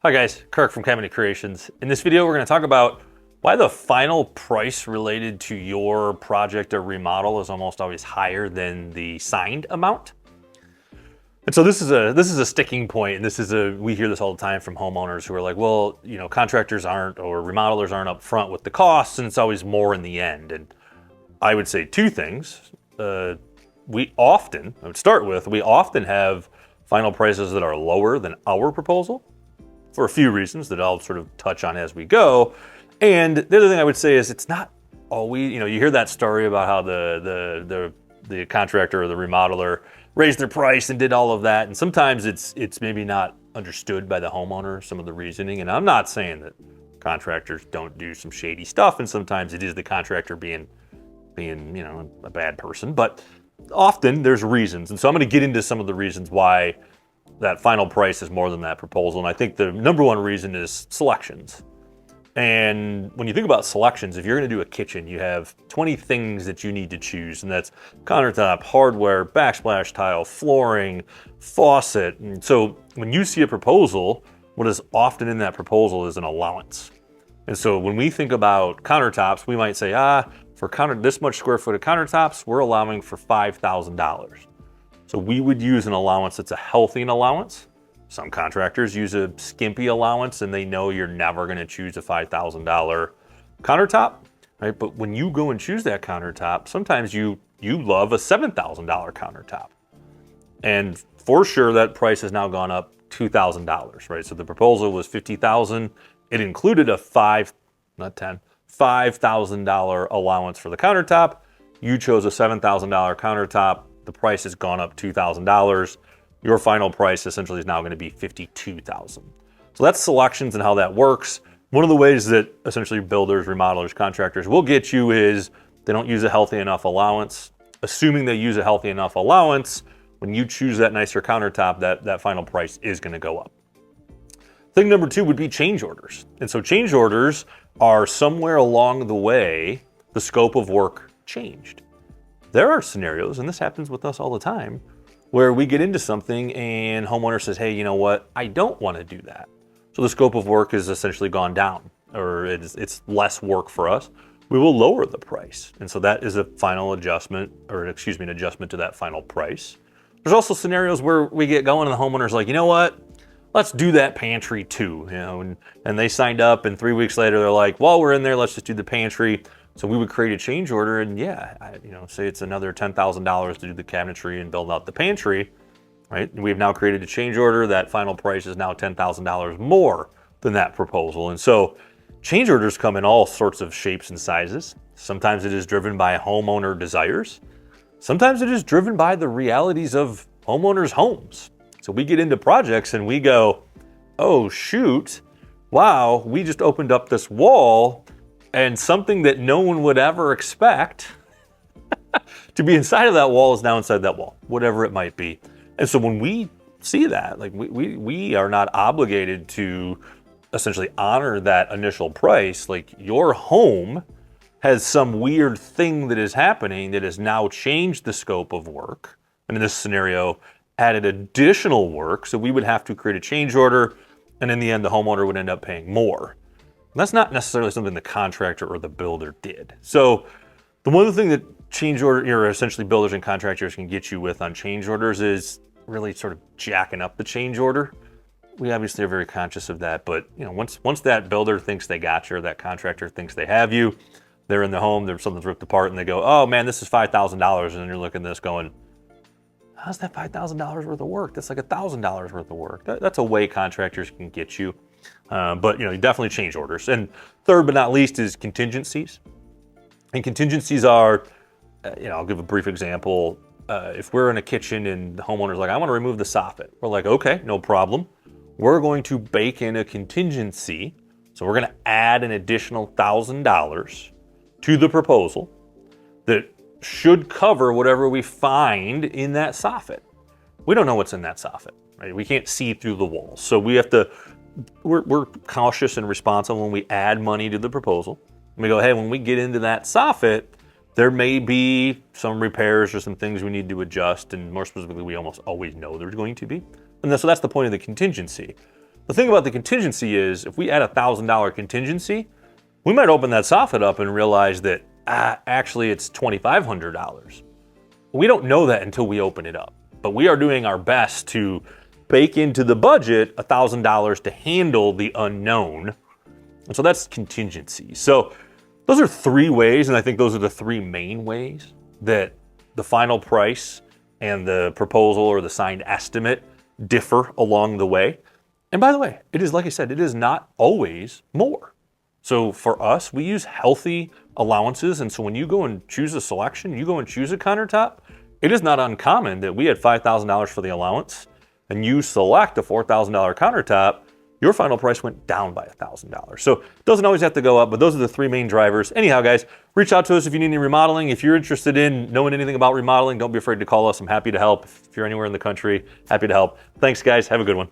Hi guys, Kirk from Cabinet Creations. In this video, we're going to talk about why the final price related to your project or remodel is almost always higher than the signed amount. And so this is a sticking point, and we hear this all the time from homeowners who are like, well, you know, contractors aren't or remodelers aren't up front with the costs, and it's always more in the end. And I would say two things. We often have final prices that are lower than our proposal, for a few reasons that I'll sort of touch on as we go. And the other thing I would say is it's not always, you know, you hear that story about how the contractor or the remodeler raised their price and did all of that. And sometimes it's maybe not understood by the homeowner, some of the reasoning. And I'm not saying that contractors don't do some shady stuff. And sometimes it is the contractor being, you know, a bad person, but often there's reasons. And so I'm going to get into some of the reasons why that final price is more than that proposal. And I think the number one reason is selections. And when you think about selections, if you're going to do a kitchen, you have 20 things that you need to choose. And that's countertop, hardware, backsplash tile, flooring, faucet. And so when you see a proposal, what is often in that proposal is an allowance. And so when we think about countertops, we might say, for this much square foot of countertops, we're allowing for $5,000. So we would use an allowance that's a healthy allowance. Some contractors use a skimpy allowance and they know you're never going to choose a $5,000 countertop, right? But when you go and choose that countertop, sometimes you love a $7,000 countertop. And for sure that price has now gone up $2,000, right? So the proposal was $50,000. It included a $5,000 allowance for the countertop. You chose a $7,000 countertop. The price has gone up $2,000. Your final price essentially is now going to be $52,000. So that's selections and how that works. One of the ways that essentially builders, remodelers, contractors will get you is they don't use a healthy enough allowance. Assuming they use a healthy enough allowance, when you choose that nicer countertop, that final price is going to go up. Thing number two would be change orders. And so change orders are somewhere along the way, the scope of work changed. There are scenarios, and this happens with us all the time, where we get into something and homeowner says, hey, you know what? I don't want to do that. So the scope of work has essentially gone down, or it's less work for us. We will lower the price. And so that is a final adjustment, an adjustment to that final price. There's also scenarios where we get going and the homeowner's like, you know what? Let's do that pantry too, you know, and they signed up and 3 weeks later they're like, while we're in there, let's just do the pantry. So we would create a change order and say it's another $10,000 to do the cabinetry and build out the pantry, right? We've now created a change order. That final price is now $10,000 more than that proposal. And so change orders come in all sorts of shapes and sizes. Sometimes it is driven by homeowner desires. Sometimes it is driven by the realities of homeowners' homes. So we get into projects and we go, oh shoot, wow, we just opened up this wall and something that no one would ever expect to be inside of that wall is now inside that wall, whatever it might be. And so when we see that, like we are not obligated to essentially honor that initial price. Like your home has some weird thing that is happening that has now changed the scope of work. And in this scenario, added additional work. So we would have to create a change order. And in the end, the homeowner would end up paying more. And that's not necessarily something the contractor or the builder did. So the one thing that change order, or essentially builders and contractors can get you with on change orders is really sort of jacking up the change order. We obviously are very conscious of that, but you know, once that builder thinks they got you, or that contractor thinks they have you, they're in the home, something's ripped apart, and they go, oh man, this is $5,000, and then you're looking at this going, how's that $5,000 worth of work? That's like $1,000 worth of work. That's a way contractors can get you. But you know, you definitely change orders. And third but not least is contingencies. And contingencies are, I'll give a brief example. If we're in a kitchen and the homeowner's like, I want to remove the soffit. We're like, okay, no problem. We're going to bake in a contingency. So we're going to add an additional $1,000 to the proposal that should cover whatever we find in that soffit. We don't know what's in that soffit, right? We can't see through the walls. So we're cautious and responsible when we add money to the proposal. And we go, hey, when we get into that soffit, there may be some repairs or some things we need to adjust. And more specifically, we almost always know there's going to be. And so that's the point of the contingency. The thing about the contingency is if we add $1,000 contingency, we might open that soffit up and realize that actually it's $2,500. We don't know that until we open it up, but we are doing our best to bake into the budget $1,000 to handle the unknown. And so that's contingency. So those are 3 ways, and I think those are the 3 main ways that the final price and the proposal or the signed estimate differ along the way. And by the way, it is, like I said, it is not always more. So for us, we use healthy allowances. And so when you go and choose a selection, you go and choose a countertop, it is not uncommon that we had $5,000 for the allowance and you select a $4,000 countertop, your final price went down by $1,000. So it doesn't always have to go up, but those are the 3 main drivers. Anyhow, guys, reach out to us if you need any remodeling. If you're interested in knowing anything about remodeling, don't be afraid to call us. I'm happy to help. If you're anywhere in the country, happy to help. Thanks, guys. Have a good one.